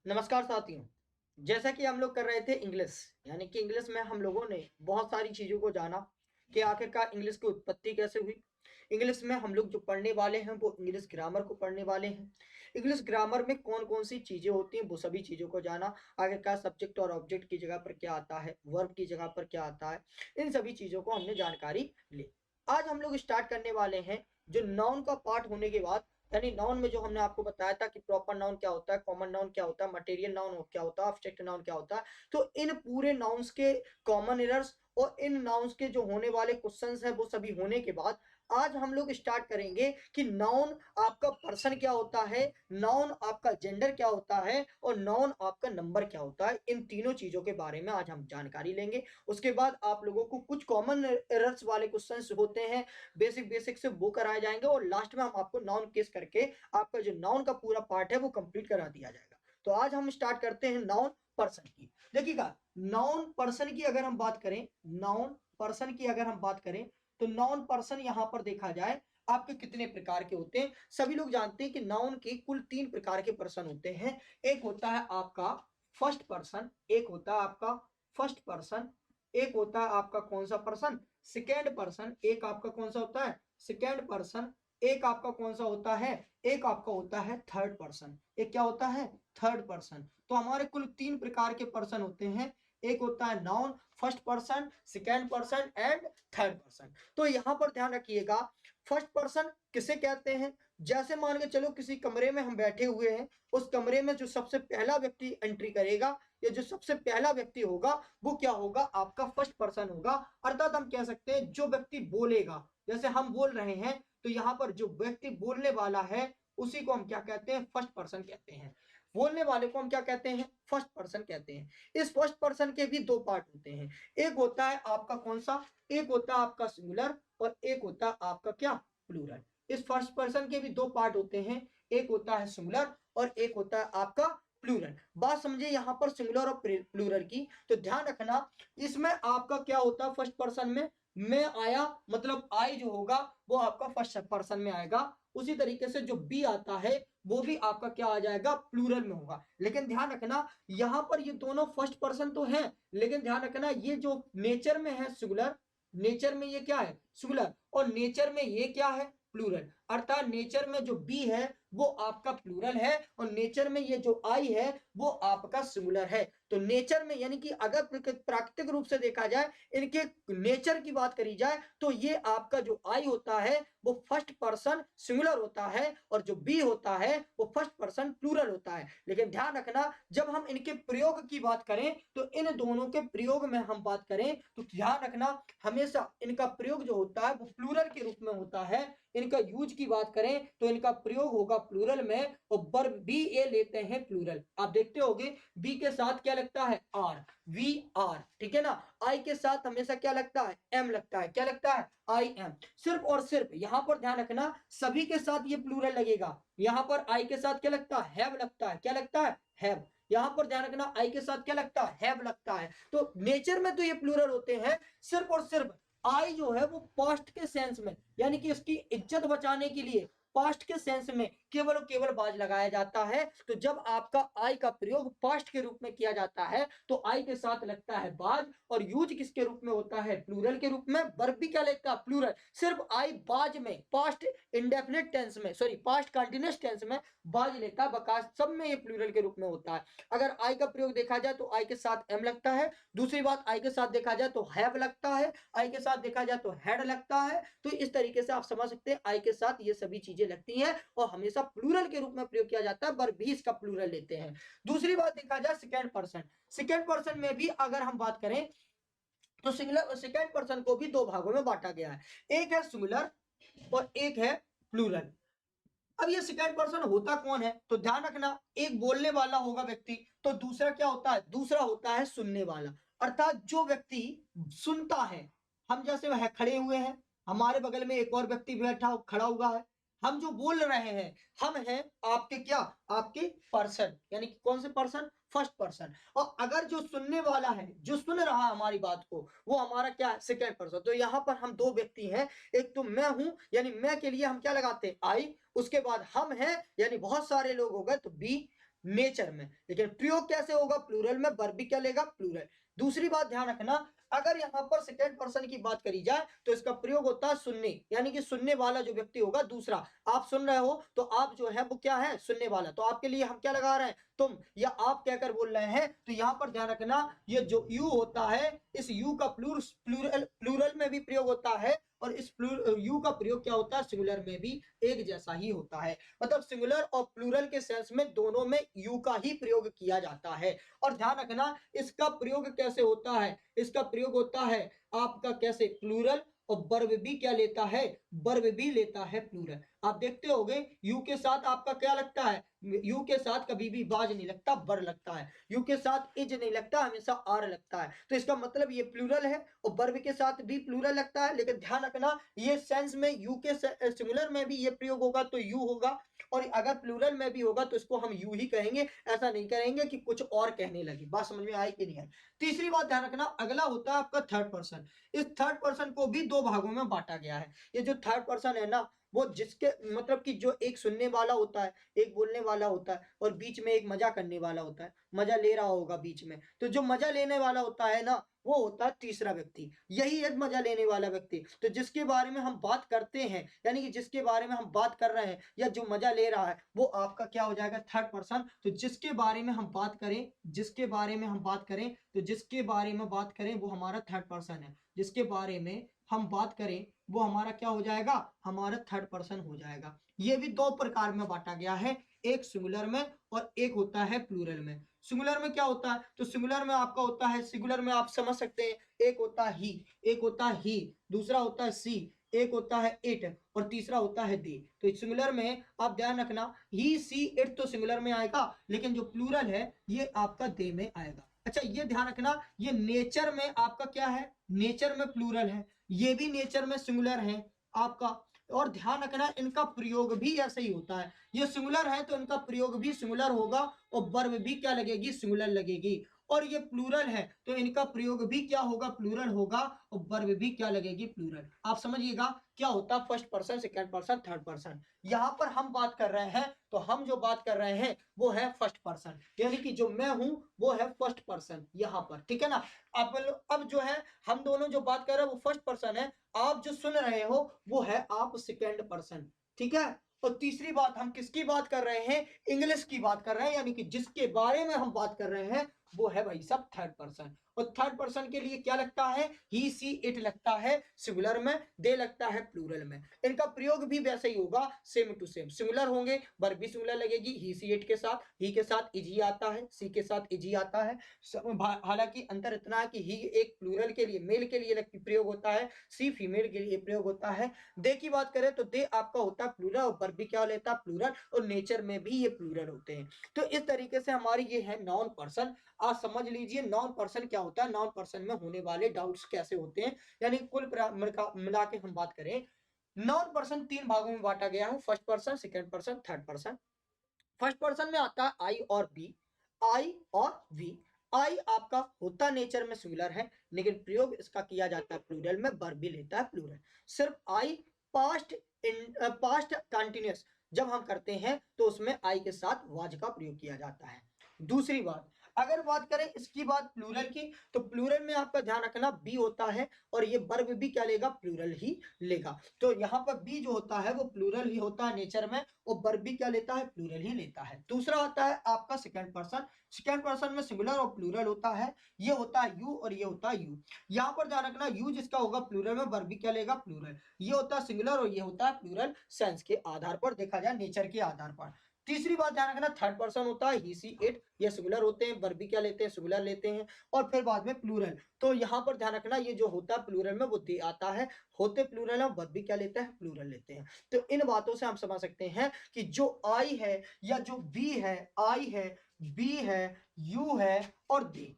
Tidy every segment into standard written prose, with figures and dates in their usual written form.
नमस्कार साथियों। जैसा कि हम लोग कर रहे थे इंग्लिश, यानी कि इंग्लिश में हम लोगों ने बहुत सारी चीज़ों को जाना कि आखिरकार इंग्लिश की उत्पत्ति कैसे हुई। इंग्लिश में हम लोग जो पढ़ने वाले हैं वो इंग्लिश ग्रामर को पढ़ने वाले हैं। इंग्लिश ग्रामर में कौन कौन सी चीज़ें होती हैं वो सभी चीज़ों को जाना। आखिरकार सब्जेक्ट और ऑब्जेक्ट की जगह पर क्या आता है, वर्ब की जगह पर क्या आता है, इन सभी चीज़ों को हमने जानकारी ली। आज हम लोग स्टार्ट करने वाले हैं जो नाउन का पार्ट होने के बाद, यानी नाउन में जो हमने आपको बताया था कि प्रॉपर नाउन क्या होता है, कॉमन नाउन क्या होता है, मटेरियल नाउन क्या होता है, एब्स्ट्रैक्ट नाउन क्या होता है। तो इन पूरे नाउन्स के कॉमन एरर्स और इन नाउन्स के जो होने वाले क्वेश्चंस हैं वो सभी होने के बाद आज हम लोग स्टार्ट करेंगे कि नाउन आपका पर्सन क्या होता है, नाउन आपका जेंडर क्या होता है और नाउन आपका नंबर क्या होता है। इन तीनों चीजों के बारे में आज हम जानकारी लेंगे। उसके बाद आप लोगों को कुछ कॉमन एरर्स वाले क्वेश्चंस होते हैं, बेसिक बेसिक से वो कराए जाएंगे और लास्ट में हम आपको नाउन केस करके आपका जो नाउन का पूरा पार्ट है वो कंप्लीट करा दिया जाएगा। तो आज हम स्टार्ट करते हैं नाउन पर्सन की। देखिएगा, नाउन पर्सन की अगर हम बात करें, नाउन पर्सन की अगर हम बात करें तो नाउन पर्सन यहां पर देखा जाए आपके कितने प्रकार के होते हैं। सभी लोग जानते हैं कि नाउन के कुल 3 प्रकार के पर्सन होते हैं। एक होता है आपका फर्स्ट पर्सन, एक होता है आपका फर्स्ट पर्सन, एक होता है आपका कौन सा पर्सन, सेकेंड पर्सन, एक आपका कौन सा होता है सेकेंड पर्सन, एक आपका कौन सा होता है, एक आपका होता है थर्ड पर्सन। एक क्या होता है, थर्ड पर्सन। तो हमारे कुल 3 प्रकार के पर्सन होते हैं। एक होता है noun first person, second person and third person. तो यहां पर ध्यान रखिएगा, फर्स्ट पर्सन किसे कहते हैं। जैसे मान के चलो किसी कमरे में हम बैठे हुए हैं, उस कमरे में जो सबसे पहला व्यक्ति एंट्री करेगा या जो सबसे पहला व्यक्ति होगा वो क्या होगा, आपका फर्स्ट पर्सन होगा। अर्थात हम कह सकते हैं जो व्यक्ति बोलेगा, जैसे हम बोल रहे हैं तो यहां पर जो व्यक्ति बोलने वाला है उसी को हम क्या कहते हैं, फर्स्ट पर्सन कहते हैं। बोलने वाले को हम क्या कहते हैं, फर्स्ट पर्सन कहते हैं। इस फर्स्ट पर्सन के भी 2 पार्ट होते हैं। एक होता है आपका कौन सा, एक होता है आपका सिंगुलर और एक होता है आपका क्या, प्लूरल। इस फर्स्ट पर्सन के भी 2 पार्ट होते हैं, एक होता है सिंगुलर और एक होता है आपका प्लूरल। बात समझे यहां पर सिंगुलर और प्लूरल की, तो ध्यान रखना इसमें आपका क्या होता है, फर्स्ट पर्सन में मैं आया मतलब आई जो होगा वो आपका फर्स्ट पर्सन में आएगा। उसी तरीके से जो बी आता है वो भी आपका क्या आ जाएगा, प्लूरल में होगा। लेकिन ध्यान रखना यहां पर ये दोनों फर्स्ट पर्सन तो हैं, लेकिन ध्यान रखना ये जो नेचर में है सिंगुलर, नेचर में ये क्या है सिंगुलर और नेचर में ये क्या है प्लूरल। अर्थात नेचर में जो बी है वो आपका प्लूरल है और नेचर में ये जो आई है वो आपका सिंगुलर है। तो नेचर में यानी कि अगर प्राकृतिक रूप से देखा जाए, इनके नेचर की बात करी जाए तो ये आपका जो आई होता है वो फर्स्ट पर्सन सिंगुलर होता है और जो बी होता है वो फर्स्ट पर्सन प्लूरल होता है। लेकिन ध्यान रखना जब हम इनके प्रयोग की बात करें तो इन दोनों के प्रयोग में हम बात करें तो ध्यान रखना हमेशा इनका प्रयोग जो होता है वो प्लूरल के रूप में होता है। इनका यूज की बात करें तो इनका प्रयोग होगा प्लूरल में और वर्ब बी ए लेते हैं प्लूरल। आप देखते होंगे बी के साथ क्या लगता है, आर, वी आर, ठीक है ना। आई के साथ हमेशा क्या लगता है, एम लगता है। क्या लगता है, आई एम। सिर्फ और सिर्फ यहां पर ध्यान रखना सभी के साथ ये प्लूरल लगेगा। यहां पर आई के साथ क्या लगता है, हैव लगता है। क्या लगता है, हैव। यहां पर ध्यान रखना आई के साथ क्या लगता है, हैव लगता है। तो नेचर में तो ये प्लूरल होते हैं। सिर्फ और सिर्फ आई जो है वो पास्ट के सेंस में, यानी कि इसकी इज्जत बचाने के लिए पास्ट के सेंस में केवल और केवल बाज लगाया जाता है। तो जब आपका आई का प्रयोग पास्ट के रूप में किया जाता है तो आई के साथ लगता है बाज और यूज किसके रूप में होता है, प्लूरल के रूप में। वर्ब भी क्या लगता है, प्लूरल। सिर्फ आई बाज में पास्ट इंडेफिनिट टेंस में, सॉरी पास्ट कंटिन्यूअस टेंस में बाज लेता है, बकास सब में ये प्लूरल के रूप में होता है। अगर आई का प्रयोग देखा जाए तो आई के साथ एम लगता है। दूसरी बात आई के साथ देखा जाए तो हैव लगता है, आई के साथ देखा जाए तो हैड लगता है। तो इस तरीके से आप समझ सकते हैं आई के साथ ये सभी चीजें लगती हैं और हमेशा प्लूरल के रूप में प्रयोग किया जाता है, वर्ब भी इसका प्लूरल लेते हैं। दूसरी बात देखा जाए सेकेंड पर्सन, सेकेंड पर्सन में भी अगर हम बात करें तो सिंगुलर सेकेंड पर्सन को भी 2 भागों में बांटा गया है, एक है सिंगुलर और एक है प्लूरल। अब ये सेकंड पर्सन होता कौन है, तो ध्यान रखना एक बोलने वाला होगा व्यक्ति, तो दूसरा क्या होता है, दूसरा होता है सुनने वाला। अर्थात जो व्यक्ति सुनता है, हम जैसे वह खड़े हुए हैं, हमारे बगल में एक और व्यक्ति बैठा खड़ा हुआ है, हम जो बोल रहे हैं हम हैं आपके क्या, आपके पर्सन, यानी कि कौन से पर्सन, फर्स्ट पर्सन। और अगर जो सुनने वाला है, जो सुन रहा है हमारी बात को, वो हमारा क्या है, सेकेंड पर्सन। तो यहां पर हम 2 व्यक्ति हैं, एक तो मैं हूं यानी मैं के लिए हम क्या लगाते हैं, आई, उसके बाद हम हैं यानी बहुत सारे लोग हो गए तो बी, नेचर में, लेकिन प्रयोग कैसे होगा, प्लूरल में, वर्ब भी क्या लेगा, प्लूरल। दूसरी बात ध्यान रखना, अगर यहाँ पर सेकंड पर्सन की बात करी जाए तो इसका प्रयोग होता है सुनने, यानी कि सुनने वाला जो व्यक्ति होगा दूसरा, आप सुन रहे हो तो आप जो है वो क्या है, सुनने वाला, तो आपके लिए हम क्या लगा रहे हैं, तुम या आप कहकर बोल रहे हैं। तो यहाँ पर ध्यान रखना, ये जो यू होता है, इस यू का प्लूरल प्लूरल में भी प्रयोग होता है, और इस यू का प्रयोग क्या होता है, सिंगुलर में भी एक जैसा ही होता है। मतलब सिंगुलर और प्लूरल के सेंस में दोनों में यू का ही प्रयोग किया जाता है। और ध्यान रखना, इसका प्रयोग कैसे होता है, इसका प्रयोग होता है आपका कैसे, प्लूरल, और वर्ब भी क्या लेता है, वर्ब भी लेता है प्लूरल। आप देखते होंगे यू के साथ आपका क्या लगता है, यू के साथ कभी भी बाज नहीं लगता, बर लगता है, यू के साथ इज नहीं लगता, हमेशा आर लगता है। तो इसका मतलब ये प्लूरल है, और वर्ब के साथ भी प्लूरल लगता है, लेकिन ध्यान रखना ये सेंस में यू के सिंगुलर में भी ये प्रयोग होगा तो यू होगा, और अगर प्लूरल में भी होगा तो इसको हम यू ही कहेंगे, ऐसा नहीं करेंगे कि कुछ और कहने लगे। बात समझ में आई कि नहीं आई। तीसरी बात ध्यान रखना, अगला होता है आपका थर्ड पर्सन। इस थर्ड पर्सन को भी दो भागों में बांटा गया है। ये जो थर्ड पर्सन है ना, वो जिसके मतलब कि जो एक सुनने वाला होता है, एक बोलने वाला होता है, और बीच में एक मजा करने वाला होता है, मजा ले रहा होगा बीच में, तो जो मजा लेने वाला होता है ना, वो होता है तीसरा व्यक्ति, यही एक मजा लेने वाला व्यक्ति। तो जिसके बारे में हम बात करते हैं, यानी कि जिसके बारे में हम बात कर रहे हैं या जो मजा ले रहा है, वो आपका क्या हो जाएगा, थर्ड पर्सन। तो जिसके बारे में हम बात करें, जिसके बारे में हम बात करें, तो जिसके बारे में बात करें वो हमारा थर्ड पर्सन है, जिसके बारे में हम बात करें वो हमारा क्या हो जाएगा, हमारा थर्ड पर्सन हो जाएगा। ये भी दो प्रकार में बांटा गया है, एक सिंगुलर में और एक होता है प्लूरल में। सिंगुलर में क्या होता है, तो सिंगुलर में आपका होता है, सिंगुलर में आप समझ सकते हैं, एक होता है ही, एक होता है ही, दूसरा होता है सी, एक होता है इट, और तीसरा होता है दे। तो सिंगुलर में आप ध्यान रखना, ही सी इट तो सिंगुलर में आएगा, लेकिन जो प्लूरल है ये आपका दे में आएगा। अच्छा ये ध्यान रखना, ये नेचर में आपका क्या है, नेचर में प्लूरल है, ये भी नेचर में सिंगुलर है आपका। और ध्यान रखना इनका प्रयोग भी ऐसे ही होता है, ये सिंगुलर है तो इनका प्रयोग भी सिंगुलर होगा, और वर्ब भी क्या लगेगी, सिंगुलर लगेगी। और ये प्लूरल है तो इनका प्रयोग भी क्या होगा, प्लूरल होगा, और वर्ब भी क्या लगेगी, प्लूरल। आप समझिएगा क्या होता है first person, second person, third person. यहां पर हम बात कर रहे हैं, तो हम जो बात कर रहे हैं वो है फर्स्ट पर्सन, यानी कि जो मैं हूं वो है फर्स्ट पर्सन यहां पर, ठीक है ना। अब जो है हम दोनों जो बात कर रहे हैं वो फर्स्ट पर्सन है, आप जो सुन रहे हो वो है आप सेकेंड पर्सन, ठीक है। और तीसरी बात, हम किसकी बात कर रहे हैं, इंग्लिश की बात कर रहे हैं, यानी कि जिसके बारे में हम बात कर रहे हैं वो है भाई सब थर्ड पर्सन। और थर्ड पर्सन के लिए क्या लगता है, ही सी इट लगता है सिंगुलर में, दे लगता है प्लूरल में। इनका प्रयोग भी वैसे ही होगा, सेम टू सेम, सिंगुलर होंगे, वर्ब भी सिंगुलर लगेगी, ही सी इट के साथ, ही के साथ इज ही आता है, सी के साथ इज ही आता है। हालांकि अंतर इतना है कि ही एक प्लूरल के लिए, मेल के लिए प्रयोग होता है, सी फीमेल के लिए प्रयोग होता है। दे की बात करें तो दे आपका होता है प्लूरल, और वर्ब भी क्या लेता है, प्लूरल, और नेचर में भी ये प्लूरल होते हैं। तो इस तरीके से हमारी ये है नॉन पर्सन। आज समझ लीजिए नॉन पर्सन क्या होता है, नॉन पर्सन में होने वाले डाउट्स कैसे होते हैं, यानी कुल मिला के हम बात करें, नॉन पर्सन तीन भागों में बांटा गया है, first person, second person, third person. First person में आता है आई और बी, आई और वी। आई आपका होता नेचर में सिंगुलर है, लेकिन प्रयोग इसका किया जाता है प्लूरल में, वर्ब भी लेता है प्लूरल। सिर्फ आई पास्ट पास्ट कंटिन्यूअस जब हम करते हैं तो उसमें आई के साथ वाज का प्रयोग किया जाता है। दूसरी बात, अगर बात करें इसकी बात प्लूरल की, तो प्लूरल में आपका ध्यान रखना बी होता है, और ये वर्ब भी क्या लेगा, प्लूरल ही लेगा। तो यहाँ पर बी जो होता है वो प्लूरल ही होता है नेचर में, और वर्ब भी क्या लेता है, प्लूरल ही लेता है। दूसरा आता है आपका सेकंड पर्सन। सेकंड पर्सन में सिंगुलर और प्लूरल होता है, ये होता है यू और ये होता है यू। यहाँ पर ध्यान रखना, यू जिसका होगा प्लूरल में, वर्ब भी क्या लेगा, प्लूरल। ये होता है सिंगुलर और ये होता है प्लूरल, सेंस के आधार पर देखा जाए, नेचर के आधार पर। तीसरी बात ध्यान रखना, थर्ड पर्सन होता है ही सी इट, ये सिंगुलर होते हैं, वर्ब भी क्या लेते हैं, सिंगुलर लेते हैं, और फिर बाद में प्लूरल। तो यहाँ पर ध्यान रखना, ये जो होता है प्लूरल में वो दे आता है, होते प्लूरल है, वर्ब भी क्या लेता है, प्लूरल लेते हैं। तो इन बातों से हम समझ सकते हैं कि जो आई है या जो बी है, आई है, बी है, यू है और दे,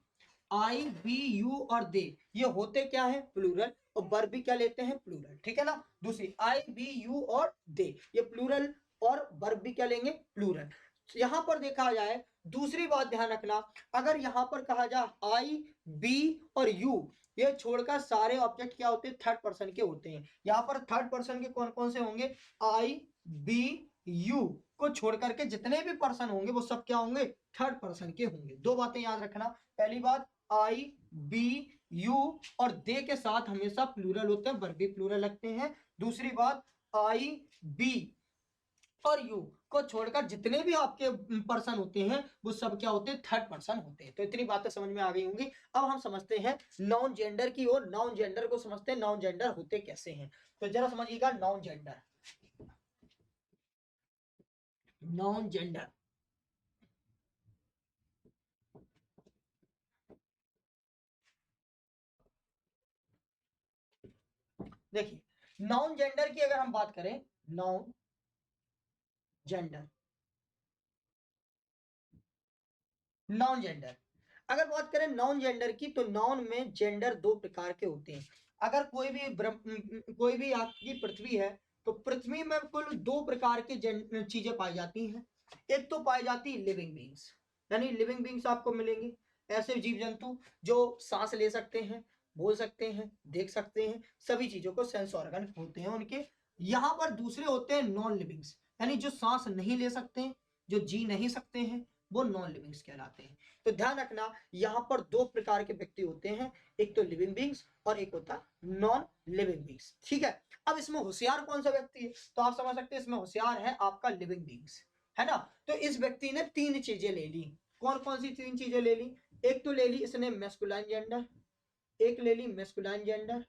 आई बी यू और दे, ये होते क्या है, प्लूरल, और वर्ब भी क्या लेते हैं, प्लूरल, ठीक है ना। दूसरी आई बी यू और दे, ये प्लूरल, और वर्ब भी क्या लेंगे, प्लूरल। यहां पर देखा जाए, दूसरी बात ध्यान रखना, अगर यहां पर कहा जाए आई बी और यू, ये छोड़कर सारे ऑब्जेक्ट क्या होते हैं, थर्ड पर्सन के होते हैं। यहां पर थर्ड पर्सन के कौन कौन से होंगे, आई बी यू को छोड़ करके जितने भी पर्सन होंगे वो सब क्या होंगे, थर्ड पर्सन के होंगे। दो बातें याद रखना, पहली बात आई, बी, यू और दे के साथ हमेशा प्लूरल होते हैं, वर्ब भी प्लूरल लगते हैं। दूसरी बात आई, बी और यू को छोड़कर जितने भी आपके पर्सन होते हैं वो सब क्या होते हैं, थर्ड पर्सन होते हैं। तो इतनी बातें समझ में आ गई होंगी। अब हम समझते हैं नाउन जेंडर की ओर। नाउन जेंडर को समझते हैं, नाउन जेंडर होते कैसे हैं। तो जरा समझिएगा नाउन जेंडर। नाउन जेंडर देखिए, नाउन जेंडर की अगर हम बात करें, नाउन जेंडर, नाउन जेंडर अगर बात करें नाउन जेंडर की, तो नाउन में जेंडर दो प्रकार के होते हैं। अगर कोई भी आपकी पृथ्वी है तो पृथ्वी में कुल दो प्रकार की चीजें पाई जाती हैं। एक तो पाई जाती है लिविंग बींग्स, यानी लिविंग बींग्स आपको मिलेंगे ऐसे जीव जंतु जो सांस ले सकते हैं, बोल सकते हैं, देख सकते हैं, सभी चीजों को सेंस ऑर्गन होते हैं उनके। यहाँ पर दूसरे होते हैं नॉन लिविंग्स, यानी जो सांस नहीं ले सकते हैं, जो जी नहीं सकते हैं, वो नॉन लिविंग्स कहलाते हैं। तो ध्यान रखना यहाँ पर दो प्रकार के व्यक्ति होते हैं, एक तो लिविंग बींग्स और एक होता है नॉन लिविंग बींग्स। ठीक है, अब इसमें होशियार कौन सा व्यक्ति है, तो आप समझ सकते हैं इसमें होशियार है आपका लिविंग बींग्स, है ना। तो इस व्यक्ति ने तीन चीजें ले ली। कौन कौन सी तीन चीजें ले ली, एक तो ले ली इसने मैस्कुलाइन जेंडर, एक ले ली मैस्कुलाइन जेंडर,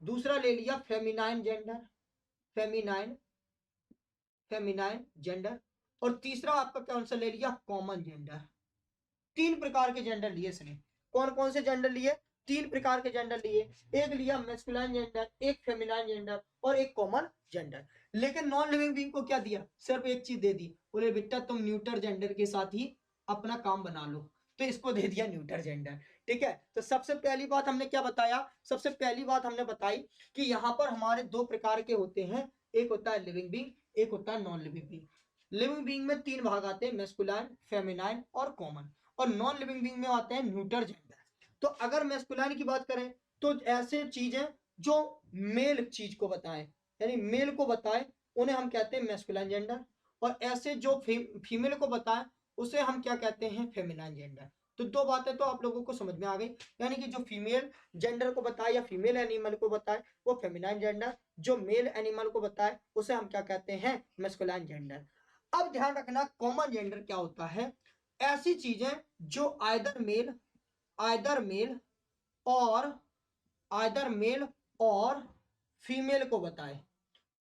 दूसरा ले लिया feminine gender, feminine feminine gender, और तीसरा आपका कौन सा ले लिया, कॉमन जेंडर। तीन प्रकार के जेंडर लिए इसने। कौन कौन से जेंडर लिए, तीन प्रकार के जेंडर लिए। एक लिया मैस्कुलाइन जेंडर, एक फेमिनाइन जेंडर और एक कॉमन जेंडर। लेकिन नॉन लिविंग बीइंग को क्या दिया, सिर्फ एक चीज दे दी, बोले बेटा तुम न्यूटर जेंडर के साथ ही अपना काम बना लो, तो इसको दे दिया न्यूटर जेंडर। ठीक है, तो सबसे पहली बात हमने क्या बताया, सबसे पहली बात हमने बताई कि यहाँ पर हमारे दो प्रकार के होते हैं, एक होता है लिविंग बीइंग, एक होता है non living being. Living being में तीन भाग आते हैं, मैस्कुलाइन, फेमिनाइन और कॉमन, और नॉन लिविंग बीइंग में आते हैं न्यूटर जेंडर। तो अगर मैस्कुलाइन की बात करें तो ऐसे चीजें जो मेल चीज को बताएं, यानी मेल को बताएं, उन्हें हम कहते हैं मैस्कुलाइन जेंडर, और ऐसे जो फीमेल को बताएं उसे हम क्या कहते हैं, फेमिनाइन जेंडर। तो दो बातें तो आप लोगों को समझ में आ गई, यानी कि जो फीमेल जेंडर को बताए या फीमेल एनिमल को बताए वो फेमिनाइन जेंडर, जो मेल एनिमल को बताए उसे हम क्या कहते हैं, मैस्कुलाइन जेंडर। अब ध्यान रखना कॉमन जेंडर क्या होता है, ऐसी चीजें जो आइदर मेल और आइदर मेल और फीमेल को बताए,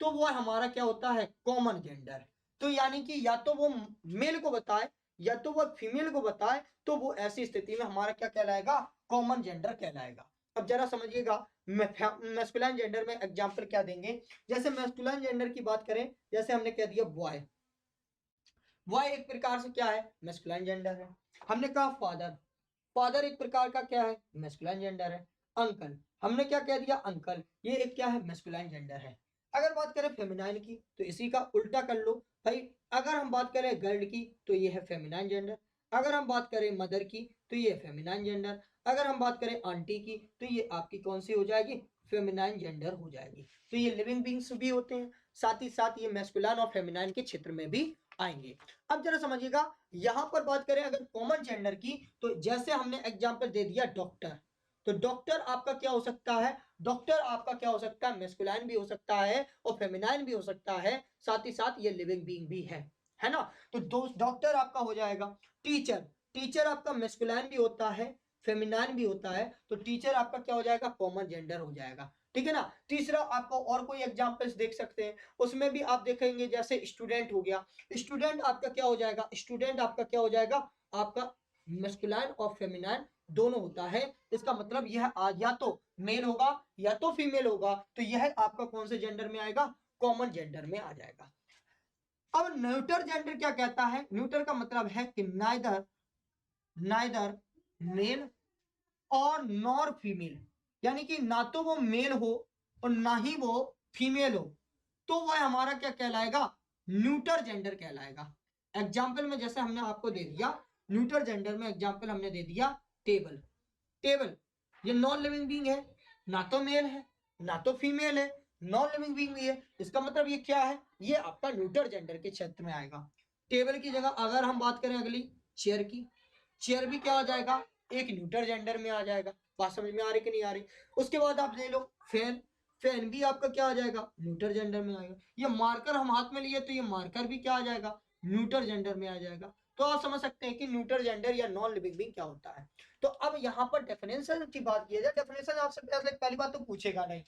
तो वो हमारा क्या होता है, कॉमन जेंडर। तो यानी कि या तो वो मेल को बताए या तो वो फीमेल को बताए, तो वो ऐसी स्थिति में हमारा क्या कहलाएगा, कॉमन जेंडर कहलाएगा। अब जरा समझिएगा मैस्कुलाइन जेंडर में एग्जांपल क्या देंगे। जैसे मैस्कुलाइन जेंडर की बात करें, जैसे हमने कह दिया बॉय, बॉय एक प्रकार से क्या है, मैस्कुलाइन जेंडर है। हमने कहा फादर, फादर एक प्रकार का क्या है, मैस्कुलाइन जेंडर है। अंकल, हमने क्या कह दिया, अंकल, ये एक क्या है, मैस्कुलाइन जेंडर है। अगर बात करें फेमिनाइन की तो इसी का उल्टा कर लो भाई, अगर हम बात करें गर्ल की तो ये है फेमिनाइन जेंडर, अगर हम बात करें मदर की तो ये फेमिनाइन जेंडर, अगर हम बात करें आंटी की तो ये आपकी कौन सी हो जाएगी, फेमिनाइन जेंडर हो जाएगी। तो ये लिविंग बींग्स भी होते हैं, साथ ही साथ ये मैस्कुलाइन और फेमिनाइन के क्षेत्र में भी आएंगे। अब जरा समझिएगा, यहां पर बात करें अगर कॉमन जेंडर की, तो जैसे हमने एग्जांपल दे दिया डॉक्टर, तो डॉक्टर आपका क्या हो सकता है, डॉक्टर आपका क्या हो सकता है, मैस्कुलाइन भी हो सकता है और फेमिनाइन भी हो सकता है, साथ ही साथ ये लिविंग बीइंग भी है ना। तो दो डॉक्टर आपका हो जाएगा। टीचर, टीचर आपका मैस्कुलाइन भी होता है, फेमिनाइन भी होता है, तो टीचर आपका क्या हो जाएगा, कॉमन जेंडर हो जाएगा। ठीक है ना। तीसरा आपको और कोई एग्जांपल्स देख सकते हैं, उसमें भी आप देखेंगे जैसे स्टूडेंट हो गया, स्टूडेंट आपका क्या हो जाएगा, स्टूडेंट आपका क्या हो जाएगा, आपका मैस्कुलाइन और फेमिनाइन दोनों होता है। इसका मतलब यह या तो मेल होगा या तो फीमेल होगा, तो यह आपका कौन से जेंडर में आएगा, कॉमन जेंडर में आ जाएगा। अब न्यूटर जेंडर क्या कहता है, न्यूटर का मतलब है कि नाइदर नाइदर मेल और नॉर फीमेल, यानी कि ना तो वो मेल हो और ना ही वो फीमेल हो, तो वह हमारा क्या कहलाएगा, न्यूटर जेंडर कहलाएगा। एग्जाम्पल में जैसे हमने आपको दे दिया न्यूटर जेंडर में एग्जाम्पल हमने दे दिया टेबल, टेबल ये नॉन लिविंग बीइंग है, ना तो मेल है ना तो फीमेल है, नॉन लिविंग बीइंग भी है, इसका मतलब ये क्या है, ये आपका न्यूटर जेंडर के क्षेत्र में आएगा। टेबल की जगह अगर हम बात करें अगली चेयर की, चेयर भी क्या हो जाएगा, एक न्यूटर जेंडर में आ जाएगा। बात समझ में आ रही कि नहीं आ रही? उसके बाद आप ले लो फैन, फैन भी आपका क्या आ जाएगा, न्यूटर जेंडर में आएगा। ये मार्कर हम हाथ में लिए तो ये मार्कर भी क्या आ जाएगा, न्यूटर जेंडर में आ जाएगा। तो आप समझ सकते हैं कि न्यूटर जेंडर या नॉन लिविंग बीइंग क्या होता है। तो अब यहाँ पर डेफिनेशन की बात की जाए, डेफिनेशन आपसे पहली बात तो पूछेगा नहीं,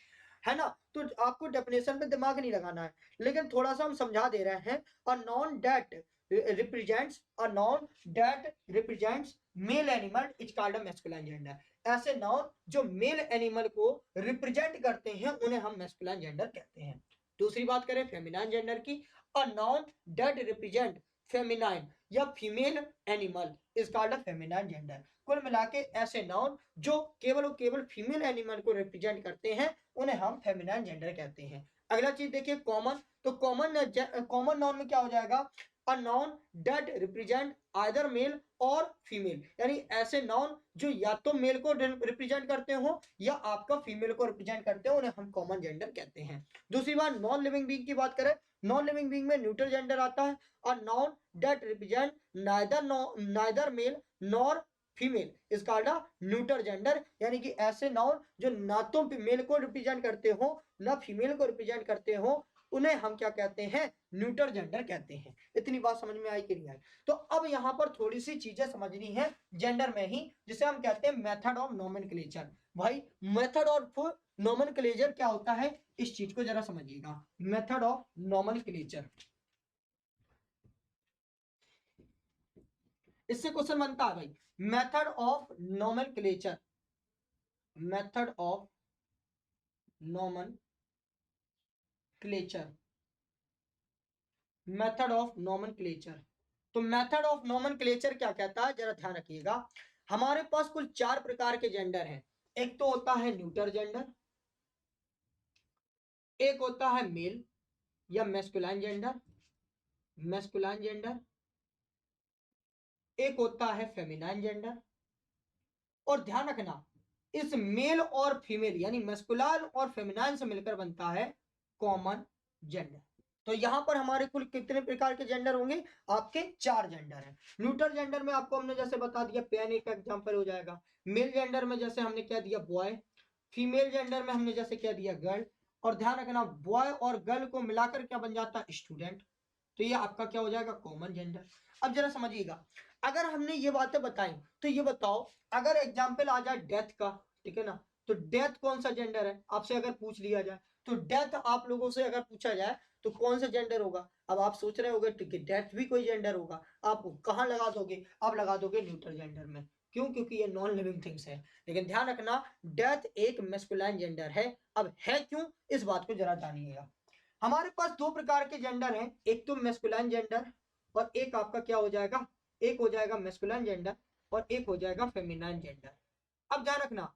है ना, तो आपको डेफिनेशन पे दिमाग नहीं लगाना है, लेकिन थोड़ा सा हम समझा दे रहे हैं। A non that represents a noun that represents male animal is called a masculine gender। ऐसे नाउन जो मेल एनिमल को रिप्रेजेंट करते हैं उन्हें हम मैस्कुलाइन जेंडर कहते हैं। दूसरी बात करें फेमिनाइन जेंडर की, a noun that represent feminine या female animal is called a feminine gender. कुल मिला के ऐसे नाउन जो केवल और केवल फीमेल एनिमल को रिप्रेजेंट करते हैं उन्हें हम फेमिनाइन जेंडर कहते हैं। अगला चीज देखिए कॉमन, तो कॉमन नाउन में क्या हो जाएगा, a noun that represent either male और फीमेल, यानी ऐसे नाउन जो या तो मेल को रिप्रेजेंट करते हो या आपका फीमेल को रिप्रेजेंट करते हो उन्हें हम कॉमन जेंडर कहते हैं। दूसरी बात नॉन लिविंग बीइंग की बात करें, नॉन लिविंग बीइंग में न्यूट्रल जेंडर आता है, और noun that represent neither male nor female is called a neuter gender, यानी कि ऐसे नाउन जो ना तो मेल को रिप्रेजेंट करते हो ना फीमेल को रिप्रेजेंट करते हो उन्हें हम क्या कहते हैं, न्यूटर जेंडर कहते हैं। इतनी बात समझ में आई कि नहीं आई? तो अब यहाँ पर थोड़ी सी चीजें समझनी है जेंडर में ही, जिसे हम कहते हैं मेथड ऑफ नोमेनक्लेचर। भाई मेथड ऑफ नोमेनक्लेचर क्या होता है, इस चीज को जरा समझिएगा। मेथड ऑफ नोमेनक्लेचर, इससे क्वेश्चन बनता है भाई, method of nomenclature, method of nomenclature, method of nomenclature. तो मेथड ऑफ नोमेनक्लेचर क्या कहता है जरा ध्यान रखिएगा। हमारे पास कुल 4 प्रकार के जेंडर हैं। एक तो होता है न्यूटर जेंडर, एक होता है मेल या मैस्कुलाइन जेंडर, मैस्कुलाइन जेंडर, एक होता है फेमिनाइन जेंडर, और ध्यान रखना इस मेल और फीमेल यानी मैस्कुलाइन और फेमिनाइन से मिलकर बनता है कॉमन जेंडर। तो यहां पर हमारे कुल कितने प्रकार के जेंडर होंगे, आपके 4 जेंडर हैं। न्यूट्रल जेंडर में आपको हमने जैसे बता दिया पेन एक एग्जांपल हो जाएगा, मेल जेंडर में जैसे हमने क्या दिया बॉय, फीमेल जेंडर में हमने जैसे क्या दिया गर्ल, और ध्यान रखना बॉय और गर्ल को मिलाकर क्या बन जाता है स्टूडेंट। तो ये आपका क्या हो जाएगा कॉमन जेंडर। अब जरा समझिएगा, अगर हमने ये बातें बताई तो ये बताओ अगर एग्जाम्पल आ जाए डेथ का, ठीक है ना, तो डेथ कौन सा जेंडर है आपसे अगर पूछ लिया जाए, तो डेथ आप लोगों से अगर पूछा जाए तो कौन सा जेंडर होगा। अब आप सोच रहे होगे कि डेथ भी कोई जेंडर होगा, आप कहाँ लगा दोगे, आप लगा दोगे न्यूट्रल जेंडर में। क्यों? क्योंकि ये नॉन लिविंग थिंग्स है। लेकिन ध्यान रखना डेथ एक मेस्कुलाइन जेंडर है। अब है क्यों, इस बात को जरा जानिएगा। हमारे पास 2 प्रकार के जेंडर हैं, एक तो मेस्कुलाइन जेंडर और एक आपका क्या हो जाएगा, एक हो जाएगा मेस्कुलाइन जेंडर और एक हो जाएगा फेमिनाइन जेंडर। अब ध्यान रखना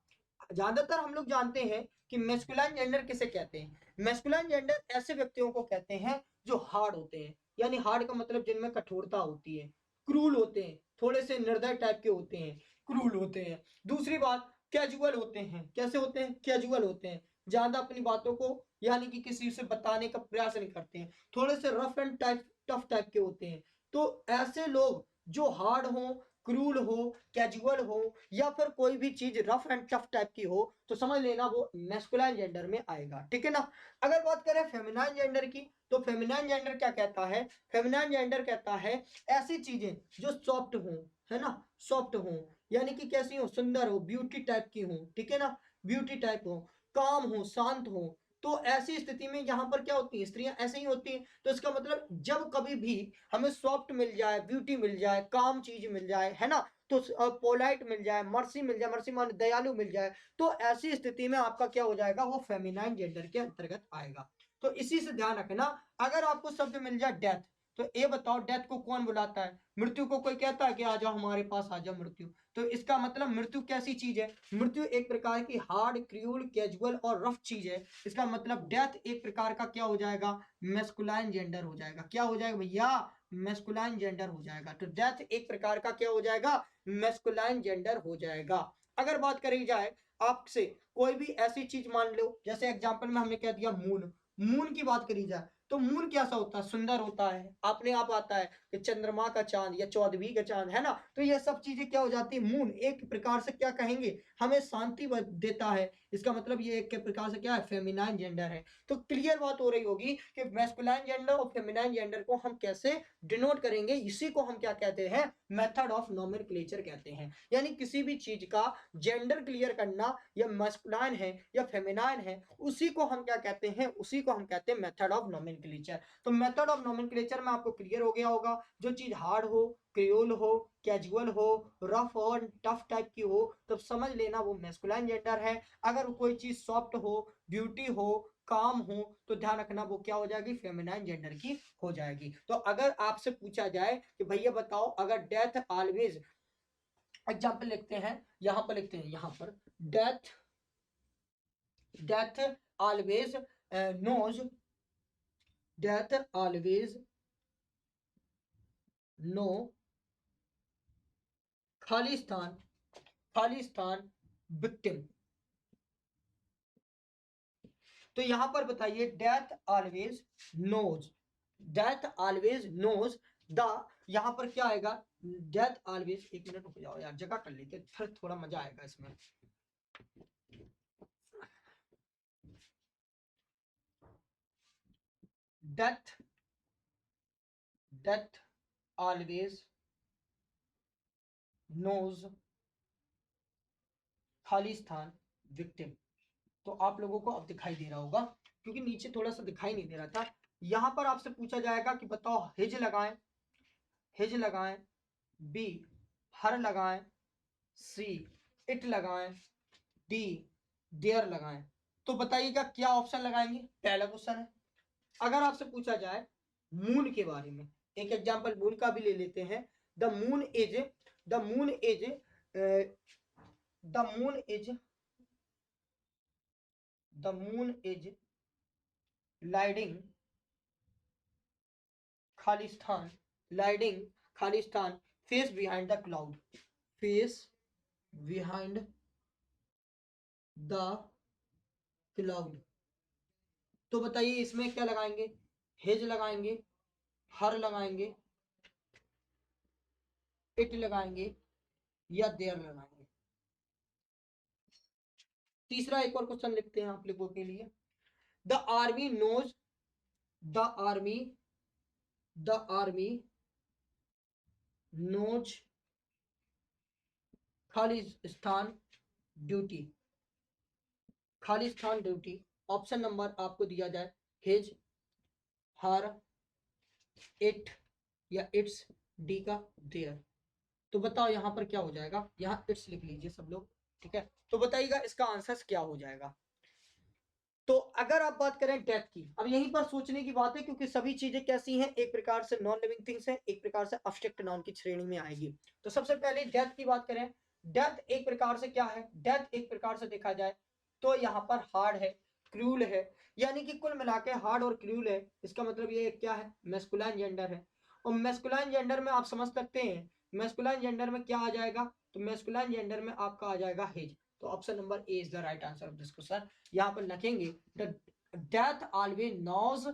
ज्यादातर हम लोग जानते हैं कि मेस्कुलाइन जेंडर किसे कहते हैं। मेस्कुलाइन जेंडर ऐसे व्यक्तियों को कहते हैं जो हार्ड होते हैं, यानी हार्ड का मतलब जिनमें कठोरता होती है, क्रूल होते हैं, थोड़े से निर्दय टाइप के होते हैं, क्रूल होते हैं। दूसरी बात कैजुअल होते हैं, कैसे होते हैं, कैजुअल होते हैं, ज्यादा अपनी बातों को यानी कि किसी से बताने का प्रयास नहीं करते हैं, थोड़े से rough and type tough type के होते हैं। तो ऐसे लोग जो हार्ड हो, क्रूल हो, कैजुअल हो या फिर कोई भी चीज रफ एंड टफ टाइप की हो तो समझ लेना वो मैस्कुलाइन जेंडर में आएगा, ठीक है ना। अगर बात करें फेमिनाइन जेंडर की, तो फेमिनाइन जेंडर क्या कहता है, फेमिनाइन जेंडर कहता है ऐसी चीजें जो सॉफ्ट हो, है ना, सॉफ्ट हो, यानी कि कैसी हो, सुंदर हो, ब्यूटी टाइप की हो, ठीक है ना, ब्यूटी टाइप हो, काम हो, शांत हो। तो ऐसी स्थिति में यहाँ पर क्या होती है, स्त्रियां ऐसे ही होती हैं। तो इसका मतलब जब कभी भी हमें सॉफ्ट मिल जाए, ब्यूटी मिल जाए, काम चीज मिल जाए, है ना, तो पोलाइट मिल जाए, मर्सी मिल जाए, मर्सी मान दयालु मिल जाए, तो ऐसी स्थिति में आपका क्या हो जाएगा, वो फेमिनाइन जेंडर के अंतर्गत आएगा। तो इसी से ध्यान रखना, अगर आपको शब्द मिल जाए डेथ, तो ये बताओ डेथ को कौन बुलाता है, मृत्यु को कोई कहता है कि आ जाओ हमारे पास आ जाओ मृत्यु। तो इसका मतलब मृत्यु कैसी चीज है, मृत्यु एक प्रकार की हार्ड, क्रूल, कैजुअल और रफ चीज है। इसका मतलब डेथ एक प्रकार का क्या हो जाएगा, मेस्कुलाइन जेंडर हो जाएगा। क्या हो जाएगा भैया, मेस्कुलाइन जेंडर हो जाएगा। तो डेथ एक प्रकार का क्या हो जाएगा, मेस्कुलाइन जेंडर हो जाएगा। अगर बात करी जाए आपसे कोई भी ऐसी चीज मान लो, जैसे एग्जांपल में हमने कह दिया मून, मून की बात करी जाए, तो मून कैसा होता है? सुंदर होता है, अपने आप आता है कि चंद्रमा का चांद या चौदहवीं का चांद है ना। तो ये सब चीजें क्या हो जाती है? मून एक प्रकार से क्या कहेंगे, हमें शांति देता है। इसका मतलब ये एक प्रकार से क्या है? फेमिनाइन जेंडर है। तो क्लियर बात हो रही होगी कि मैस्कुलाइन जेंडर और फेमिनाइन जेंडर को हम कैसे डिनोट करेंगे। इसी को हम क्या कहते हैं? मेथड ऑफ नोमेनक्लेचर कहते हैं। यानी किसी भी चीज का जेंडर क्लियर करना, या मैस्कुलाइन है या फेमिनाइन है, उसी को हम क्या कहते हैं? उसी को हम कहते हैं मेथड ऑफ नोमेनक्लेचर। तो मेथड ऑफ नोमेनक्लेचर में आपको क्लियर हो गया होगा, जो चीज हार्ड हो, क्रियोल हो, कैजुअल हो, रफ और टफ टाइप की हो, तो समझ लेना वो मैस्कुलाइन जेंडर है। अगर कोई चीज सॉफ्ट हो, ब्यूटी हो, काम हो, तो ध्यान रखना वो क्या हो जाएगी? फेमिनाइन जेंडर की हो जाएगी। तो अगर आपसे पूछा जाए कि भैया बताओ, अगर डेथ ऑलवेज, एग्जाम्पल लिखते हैं, यहां पर लिखते हैं, यहां पर death, death always knows, death always know खालिस्तान, खालिस्तान विक्टिम। तो यहां पर बताइए, death always knows, death always knows the, यहां पर क्या आएगा? डेथ ऑलवेज, एक मिनट रुक जाओ यार, जगह कर लेते फिर थोड़ा मजा आएगा इसमें। डेथ, डेथ ऑलवेज नोज खालिस्तान विक्टिम। तो आप लोगों को अब दिखाई दे रहा होगा, क्योंकि नीचे थोड़ा सा दिखाई नहीं दे रहा था। यहां पर आपसे पूछा जाएगा कि बताओ, हिज लगाएं, हिज लगाएं, बी हर लगाएं, सी इट लगाएं, डी देयर लगाएं। तो बताइएगा क्या ऑप्शन लगाएंगे? पहला क्वेश्चन है। अगर आपसे पूछा जाए मून के बारे में, एक एग्जांपल मून का भी ले लेते हैं। The moon is, the moon is, the moon is, the moon is hiding खालिस्तान, लाइडिंग खालिस्तान face behind the cloud, face behind the cloud. तो बताइए इसमें क्या लगाएंगे? हेज लगाएंगे, हर लगाएंगे, इट लगाएंगे, या देयर लगाएंगे। तीसरा एक और क्वेश्चन लिखते हैं आप लोगों के लिए। The army knows, the army, the army knows खालिस्तान ड्यूटी, खालिस्तान ड्यूटी। ऑप्शन नंबर आपको दिया जाए, हिज, हर, इट, या इट्स, डी का देयर। तो बताओ यहां पर क्या हो जाएगा? यहाँ इट्स लिख लीजिए सब लोग, ठीक है। तो बताइएगा इसका आंसर क्या हो जाएगा? तो अगर आप बात करें डेथ की, अब यहीं पर सोचने की बात है, क्योंकि सभी चीजें कैसी हैं? एक प्रकार से नॉन लिविंग थिंग्स हैं, एक प्रकार से अब्स्ट्रैक्ट नाउन की श्रेणी में आएगी। तो सबसे पहले डेथ की बात करें। डेथ एक प्रकार से क्या है? डेथ एक प्रकार से देखा जाए तो यहाँ पर हार्ड है, क्रूल है, यानी कि कुल मिला के हार्ड और क्रूल है। इसका मतलब ये क्या है? मैस्कुलाइन जेंडर है। और मैस्कुलाइन जेंडर में आप समझ सकते हैं, मैस्कुलाइन जेंडर में क्या आ जाएगा? तो मैस्कुलाइन जेंडर में आपका आ जाएगा हिज। तो option number A is the right answer of this question. यहाँ पर लिखेंगे the death always knows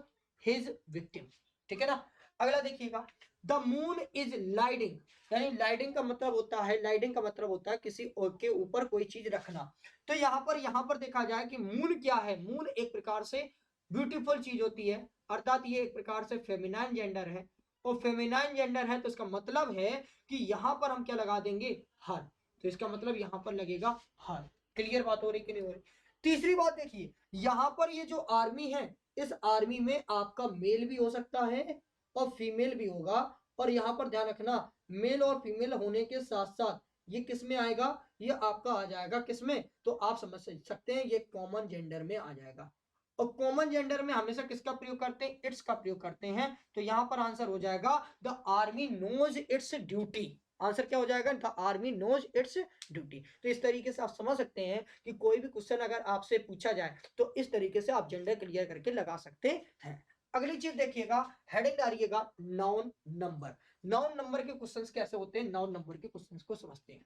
his victim, ठीक है ना। अगला देखिएगा, द मून इज लाइडिंग, यानी लाइडिंग का मतलब होता है, लाइडिंग का मतलब होता है किसी और के ऊपर कोई चीज रखना। तो यहाँ पर देखा जाए कि मून क्या है? मून एक प्रकार से ब्यूटीफुल चीज होती है, अर्थात ये एक प्रकार से फेमिनाइन जेंडर है। और फेमिनाइन जेंडर है तो इसका मतलब है कि यहाँ पर हम क्या लगा देंगे? हर। तो इसका मतलब यहाँ पर लगेगा हर। क्लियर बात हो रही कि नहीं हो रही? तीसरी बात देखिए, यहाँ पर ये जो आर्मी है, इस आर्मी में आपका मेल भी हो सकता है और फीमेल भी होगा। और यहाँ पर ध्यान रखना, मेल और फीमेल होने के साथ साथ ये किस में आएगा? ये आपका आ जाएगा किस में? तो आप समझ सकते हैं ये कॉमन जेंडर में आ जाएगा। और कॉमन जेंडर में हमेशा किसका प्रयोग करते हैं? इट्स का प्रयोग करते हैं। तो यहाँ पर आंसर हो जाएगा the army knows its duty. Answer क्या हो जाएगा? The army knows its duty. तो इस तरीके से आप समझ सकते हैं कि कोई भी क्वेश्चन अगर आपसे पूछा जाए तो इस तरीके से आप जेंडर क्लियर करके लगा सकते हैं। अगली चीज देखिएगा, हेडिंग डालिएगा नाउन नंबर। नाउन नंबर के क्वेश्चंस कैसे होते हैं? नाउन नंबर के क्वेश्चंस को समझते हैं।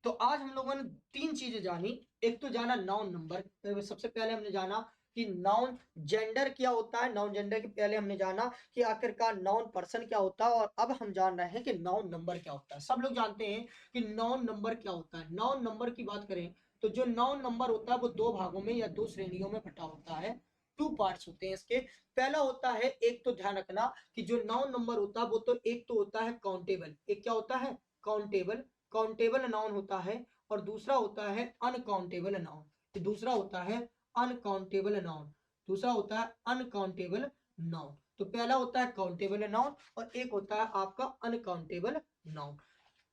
तो आज हम लोगों ने तीन चीजें जानी। एक तो जाना नाउन नंबर, सबसे पहले हमने जाना कि नाउन जेंडर क्या होता है। नाउन जेंडर के पहले हमने जाना कि आखिरकार नाउन पर्सन क्या होता है, और अब हम जान रहे हैं कि नाउन नंबर क्या होता है। सब लोग जानते हैं कि नाउन नंबर क्या होता है। नाउन नंबर की बात करें तो जो नाउन नंबर होता है वो दो भागों में या दो श्रेणियों में बटा होता है। टू पार्ट्स होते हैं इसके। पहला होता है, एक तो ध्यान रखना कि जो नाउन नंबर होता है वो तो एक तो होता है काउंटेबल। एक क्या होता है? काउंटेबल। काउंटेबल नाउन होता है। और दूसरा होता है अनकाउंटेबल नाउन। दूसरा होता है अनकाउंटेबल नाउन। दूसरा होता है अनकाउंटेबल नाउन। तो पहला होता है काउंटेबल नाउन और एक होता है आपका अनकाउंटेबल नाउन।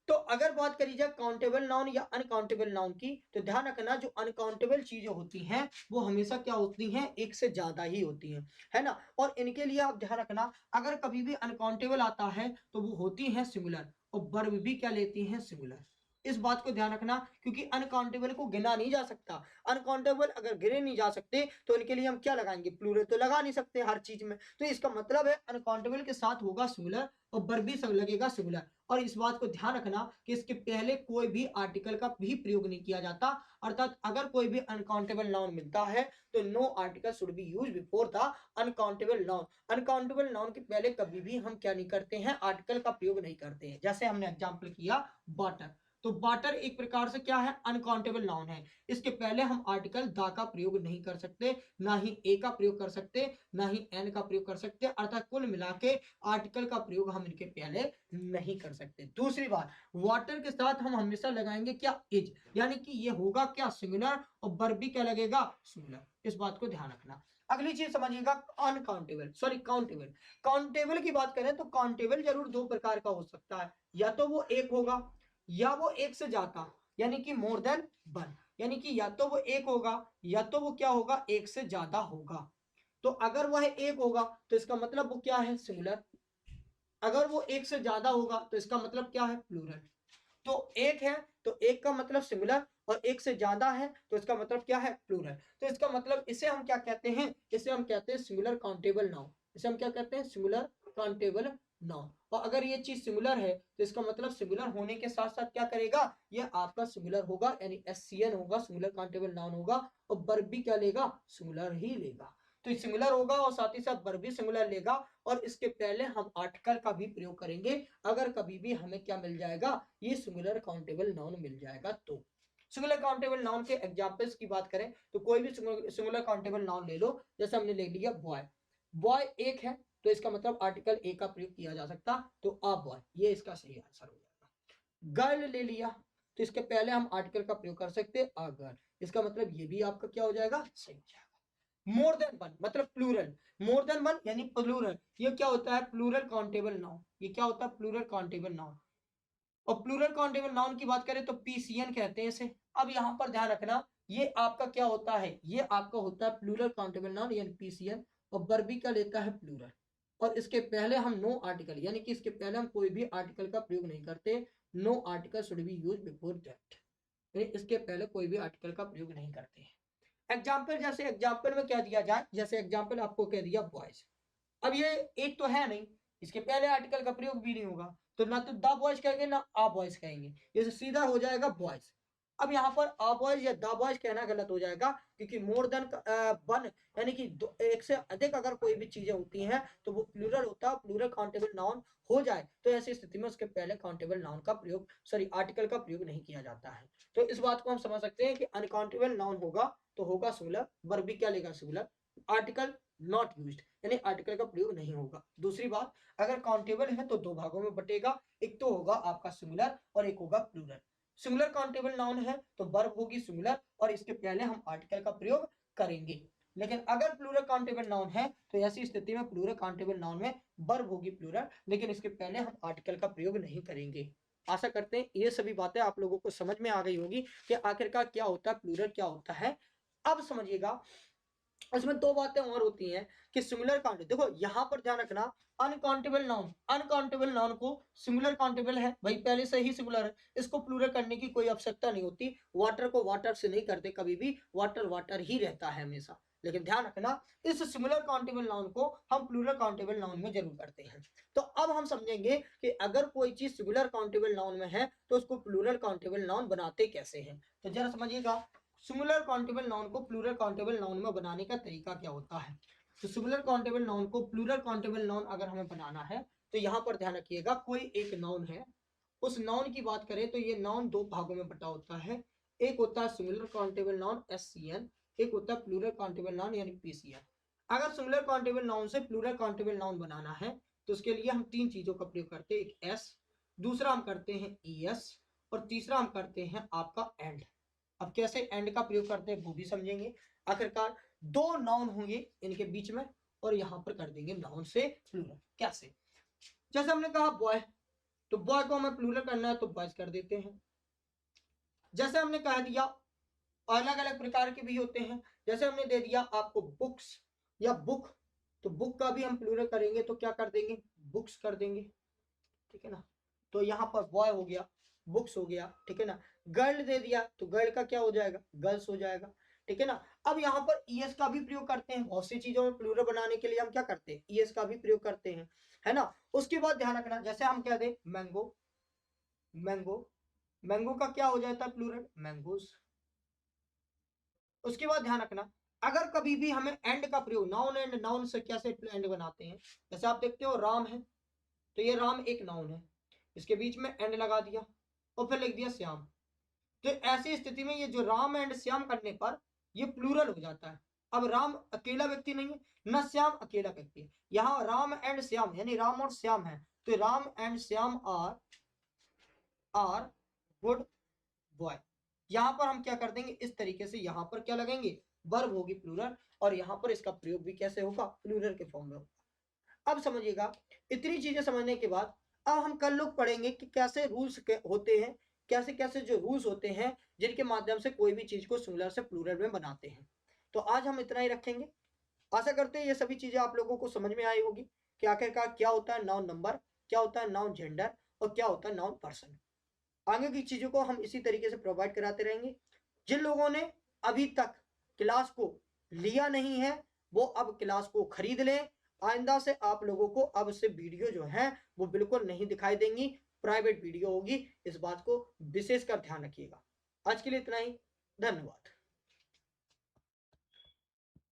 तो अगर बात करी जाए काउंटेबल नाउन या अनकाउंटेबल नाउन की, तो ध्यान रखना जो अनकाउंटेबल चीजें होती हैं वो हमेशा क्या होती हैं? एक से ज्यादा ही होती हैं, है ना। और इनके लिए आप ध्यान रखना, अगर कभी भी अनकाउंटेबल आता है तो वो होती हैं सिंगुलर, और वर्ब भी क्या लेती हैं? सिंगुलर। इस बात को ध्यान रखना, क्योंकि अनकाउंटेबल को गिना नहीं जा सकता। अनकाउंटेबल अगर गिने नहीं जा सकते तो इनके लिए हम क्या लगाएंगे? प्लूरल तो लगा नहीं सकते हर चीज में। तो इसका मतलब है अनकाउंटेबल के साथ होगा सिंगुलर और वर्ब भी लगेगा सिंगुलर। और इस बात को ध्यान रखना कि इसके पहले कोई भी आर्टिकल का भी प्रयोग नहीं किया जाता। अर्थात अगर कोई भी अनकाउंटेबल नाउन मिलता है तो no article should be use before the uncountable noun. Uncountable noun के पहले कभी भी हम क्या नहीं करते हैं? आर्टिकल का प्रयोग नहीं करते हैं। जैसे हमने एग्जाम्पल किया वाटर, तो वाटर एक प्रकार से क्या है? अनकाउंटेबल नाउन है। इसके पहले हम आर्टिकल द का प्रयोग नहीं कर सकते, ना ही ए का प्रयोग कर सकते, ना ही एन का प्रयोग कर सकते। अर्थात कुल मिला के आर्टिकल का प्रयोग हम इनके पहले नहीं कर सकते। दूसरी बात, वाटर के साथ हम हमेशा लगाएंगे क्या? इज, यानी कि ये होगा क्या? सिंगुलर, और वर्ब भी क्या लगेगा? सिंगुलर। इस बात को ध्यान रखना। अगली चीज समझिएगा, अनकाउंटेबल सॉरी काउंटेबल। काउंटेबल की बात करें तो काउंटेबल जरूर दो प्रकार का हो सकता है, या तो वो एक होगा या वो एक से ज्यादा, यानी कि मोर देन वन। यानी कि या तो वो एक होगा या तो वो क्या होगा? एक से ज्यादा होगा। तो अगर वह एक होगा तो इसका मतलब वो क्या है? सिंगुलर। अगर वो एक से ज्यादा होगा तो इसका मतलब क्या है? प्लूरल। तो एक है तो एक का मतलब सिंगुलर, और एक से ज्यादा है तो इसका मतलब क्या है? प्लूरल। तो इसका मतलब इसे हम क्या कहते हैं? इसे हम कहते हैं सिंगुलर काउंटेबल नाउन। इसे हम क्या कहते हैं? Singular countable noun. और अगर ये चीज सिंगुलर है तो इसका मतलब सिंगुलर होने के साथ साथ क्या करेगा? ये आपका सिंगुलर होगा, यानी एससीएन होगा, सिंगुलर काउंटेबल नाउन होगा। और वर्ब भी क्या लेगा? सिंगुलर ही लेगा। तो सिंगुलर होगा और साथ ही साथ वर्ब भी सिंगुलर लेगा। और इसके पहले हम आर्टिकल का भी प्रयोग करेंगे अगर कभी भी हमें क्या मिल जाएगा? ये सिंगुलर काउंटेबल नाउन मिल जाएगा। तो सिंगुलर काउंटेबल नाउन के एग्जांपल्स की बात करें तो कोई भी सिंगुलर काउंटेबल नाउन ले लो। जैसे हमने ले लिया बॉय, बॉय एक है तो इसका मतलब आर्टिकल ए का प्रयोग किया जा सकता, तो अ बॉय, ये इसका सही आंसर हो जाएगा। गर्ल ले लिया तो इसके पहले हम आर्टिकल का प्रयोग कर सकते अ गर्ल, इसका मतलब ये भी आपका क्या हो जाएगा? सही हो जाएगा। मोर देन वन मतलब प्लूरल, मोर देन वन यानी प्लूरल, ये क्या होता है? Plural countable noun. ये क्या होता है? Plural countable noun. और प्लूरल काउंटेबल नाउन की बात करें तो पीसीएन कहते हैं इसे। अब यहाँ पर ध्यान रखना, ये आपका क्या होता है? ये आपका होता है प्लूरल काउंटेबल नाउन यानी पीसीएन, और वर्ब भी क्या लेता है? प्लूरल। और इसके पहले हम नो आर्टिकल, यानी कि इसके पहले हम कोई भी आर्टिकल का प्रयोग नहीं करते। No article should be use before that, यानी इसके पहले कोई भी आर्टिकल का प्रयोग नहीं करते हैं। एग्जाम्पल, जैसे एग्जाम्पल में क्या दिया जाए, जैसे एग्जाम्पल आपको कह दिया बॉयज। अब ये एक तो है नहीं, इसके पहले आर्टिकल का प्रयोग भी नहीं होगा, तो ना तो द बॉयज कहेंगे ना आ बॉयज कहेंगे, ये सीधा हो जाएगा बॉयज। अब यहाँ पर आ बॉयज या द बॉयज कहना गलत हो जाएगा, क्योंकि मोर देन वन, यानी कि एक से अधिक अगर कोई भी चीजें होती हैं तो वो प्लूरल होता है। प्लूरल काउंटेबल नाउन हो जाए तो ऐसी स्थिति में उसके पहले काउंटेबल नाउन का प्रयोग, सॉरी आर्टिकल का प्रयोग नहीं किया जाता है। तो इस बात को हम समझ सकते हैं कि अनकाउंटेबल नाउन होगा तो होगा सिंगुलर, वर्ब भी क्या लेगा? सिंगुलर। आर्टिकल नॉट यूज्ड, यानी आर्टिकल का प्रयोग नहीं होगा। दूसरी बात, अगर काउंटेबल है तो दो भागों में बटेगा, एक तो होगा आपका सिंगुलर और एक होगा प्लूरल। सिंगुलर काउंटेबल नाउन है तो वर्ब होगी सिंगुलर और इसके पहले हम आर्टिकल का प्रयोग करेंगे। लेकिन अगर प्लूरल काउंटेबल नाउन है तो ऐसी स्थिति में प्लूरल काउंटेबल नाउन में वर्ब होगी प्लूरल, लेकिन इसके पहले हम आर्टिकल का प्रयोग नहीं करेंगे। आशा करते हैं ये सभी बातें आप लोगों को समझ में आ गई होगी कि आखिरकार क्या होता है, प्लूरल क्या होता है। अब समझिएगा, इसमें दो बातें और होती हैं कि सिंगुलर काउंट, देखो यहां पर ध्यान रखना, अनकाउंटेबल नाउन, अनकाउंटेबल नाउन को सिंगुलर काउंटेबल है भाई, पहले से ही सिंगुलर है, इसको प्लूरल करने की कोई आवश्यकता नहीं होती। वाटर को वाटर से नहीं करते कभी भी, वाटर वाटर ही रहता है हमेशा। लेकिन ध्यान रखना, इस सिंगुलर काउंटेबल नाउन को हम प्लूरल काउंटेबल नाउन में जरूर करते हैं। तो अब हम समझेंगे कि अगर कोई चीज सिंगुलर काउंटेबल नाउन में है तो उसको प्लूरल काउंटेबल नाउन बनाते कैसे हैं। तो जरा समझिएगा, सिंगुलर काउंटेबल नाउन को प्लूरल काउंटेबल नाउन में बनाने का तरीका क्या होता है। तो सिंगुलर काउंटेबल नाउन को प्लूरल काउंटेबल नाउन अगर हमें बनाना है तो यहाँ पर ध्यान रखिएगा, कोई एक नाउन है, उस नाउन की बात करें तो ये नाउन दो भागों में बटा होता है। एक होता है सिंगुलर काउंटेबल नाउन SCN, एक होता है प्लूरल काउंटेबल नाउन यानी PCN। अगर सिंगुलर काउंटेबल नाउन से प्लूरल काउंटेबल नाउन बनाना है तो उसके लिए हम तीन चीजों का प्रयोग करते हैं, एक S, दूसरा हम करते हैं ES और तीसरा हम करते हैं आपका एंड। अब कैसे एंड का प्रयोग करते हैं वो भी समझेंगे। आखिरकार दो नाउन होंगे इनके बीच में और यहां पर कर देंगे नाउन से प्लूरल। कैसे, जैसे हमने कहा बॉय, तो बॉय को हमें प्लूरल करना है तो बॉयज कर देते हैं। जैसे हमने कह दिया अलग अलग प्रकार के भी होते हैं, जैसे हमने दे दिया आपको बुक्स या बुक, तो बुक का भी हम प्लूरल करेंगे तो क्या कर देंगे, बुक्स कर देंगे, ठीक है ना। तो यहाँ पर बॉय हो गया, बुक्स हो गया, ठीक है ना। गर्ल दे दिया तो गर्ल का क्या हो जाएगा, गर्ल्स हो जाएगा, ठीक है ना। अब यहाँ पर ES का भी प्रयोग करते हैं, बहुत सी चीजों में प्लूरल बनाने के लिए हम क्या करते हैं, ES का भी प्रयोग करते हैं, है ना। उसके बाद ध्यान रखना, जैसे हम कह दें मैंगो, मैंगो, मैंगो का क्या हो जाता है प्लूरल, मैंगोज। उसके बाद ध्यान रखना, अगर कभी भी हमें एंड का प्रयोग, नाउन एंड नाउन से कैसे एंड बनाते हैं, जैसे आप देखते हो राम है, तो ये राम एक नाउन है, इसके बीच में एंड लगा दिया और फिर लिख दिया श्याम। तो ऐसी स्थिति में ये जो राम एंड श्याम करने पर ये प्लूरल हो जाता है। अब राम अकेला व्यक्ति नहीं है, न श्याम अकेला व्यक्ति है, यहाँ राम एंड श्याम यानी राम और श्याम है, तो Ram and Shyam are good boy. यहां पर हम क्या कर देंगे, इस तरीके से यहां पर क्या लगेंगे, वर्ब होगी प्लूरल, और यहां पर इसका प्रयोग भी कैसे होगा, प्लूरल के फॉर्म में होगा। अब समझिएगा, इतनी चीजें समझने के बाद अब हम कल लोग पढ़ेंगे कि कैसे रूल्स होते हैं, कैसे कैसे जो रूल्स होते हैं जिनके माध्यम से कोई भी चीज को सिंगुलर से प्लूरल में बनाते हैं। तो आज हम इतना ही रखेंगे। आशा करते हैं ये सभी चीजें आप लोगों को समझ में आई होगी कि आखिरकार क्या होता है नाउन नंबर, क्या होता है नाउन जेंडर और क्या होता है नाउन पर्सन। आगे की चीजों को हम इसी तरीके से प्रोवाइड कराते रहेंगे। जिन लोगों ने अभी तक क्लास को लिया नहीं है वो अब क्लास को खरीद लें। आइंदा से आप लोगों को अब से वीडियो जो है वो बिल्कुल नहीं दिखाई देंगी, प्राइवेट वीडियो होगी, इस बात को विशेषकर ध्यान रखिएगा। आज के लिए इतना ही, धन्यवाद।